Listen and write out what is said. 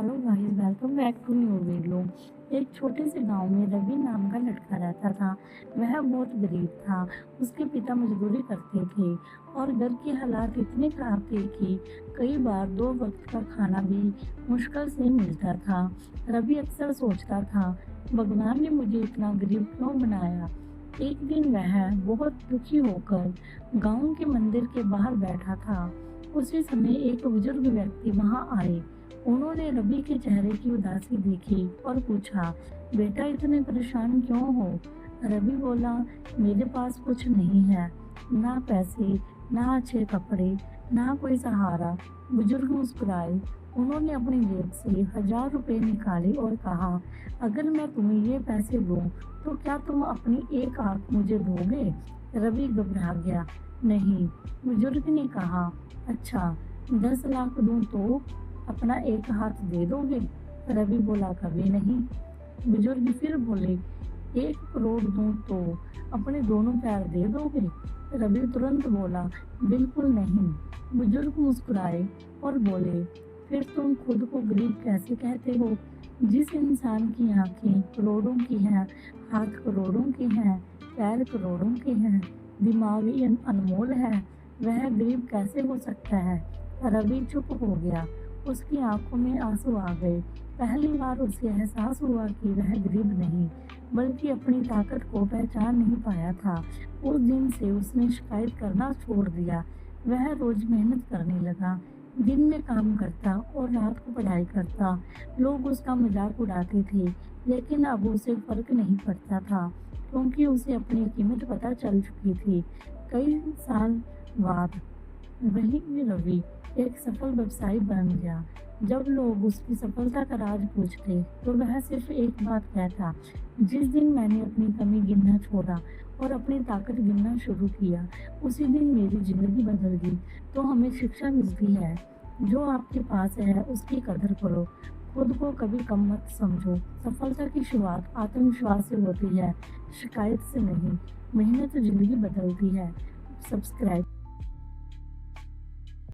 Hello guys, welcome back to new video. एक छोटे से गांव में रवि नाम का लड़का रहता था। वह बहुत गरीब था। उसके पिता मजदूरी करते थे और घर के हालात इतने खराब थे कि कई बार 2 वक्त का खाना भी मुश्किल से मिलता था। रवि अक्सर सोचता था, भगवान ने मुझे इतना गरीब क्यों बनाया। एक दिन वह बहुत दुखी होकर गांव के मंदिर के बाहर बैठा था। उसी समय एक बुजुर्ग व्यक्ति वहां आए। उन्होंने रवि के चेहरे की उदासी देखी और पूछा, बेटा इतने परेशान क्यों हो। रवि बोला, मेरे पास कुछ नहीं है, ना पैसे, ना अच्छे कपड़े, ना कोई सहारा। बुजुर्ग मुस्कुराए। उन्होंने अपनी जेब से 1000 रुपए निकाले और कहा, अगर मैं तुम्हें ये पैसे दूं तो क्या तुम अपनी एक आंख मुझे दोगे। रवि घबरा गया। नहीं। बुजुर्ग ने कहा, अच्छा 10 लाख दूं तो अपना एक हाथ दे दोगे। रवि बोला, कभी नहीं। बुजुर्ग फिर बोले, 1 करोड़ दूं तो अपने दोनों पैर दे दोगे। रवि तुरंत बोला, बिल्कुल नहीं। बुजुर्ग मुस्कुराए और बोले, फिर तुम खुद को गरीब कैसे कहते हो। जिस इंसान की आंखें करोड़ों की हैं, हाथ करोड़ों के हैं, पैर करोड़ों के हैं, दिमाग अनमोल है, वह गरीब कैसे हो सकता है। रवि चुप हो गया। उसकी आंखों में आंसू आ गए। पहली बार उसे एहसास हुआ कि वह गरीब नहीं, बल्कि अपनी ताकत को पहचान नहीं पाया था। उस दिन से उसने शिकायत करना छोड़ दिया। वह रोज मेहनत करने लगा, दिन में काम करता और रात को पढ़ाई करता। लोग उसका मजाक उड़ाते थे, लेकिन अब उसे फर्क नहीं पड़ता था, क्योंकि उसे अपनी कीमत पता चल चुकी थी। कई साल बाद वही रवि एक सफल व्यवसायी बन गया। जब लोग उसकी सफलता का राज पूछते तो वह सिर्फ एक बात कहता, जिस दिन मैंने अपनी कमी गिनना छोड़ा और अपनी ताकत गिनना शुरू किया, उसी दिन मेरी जिंदगी बदल गई। तो हमें शिक्षा मिलती है, जो आपके पास है उसकी कदर करो, खुद को कभी कम मत समझो। सफलता की शुरुआत आत्मविश्वास से होती है, शिकायत से नहीं। मेहनत जिंदगी बदलती है। सब्सक्राइब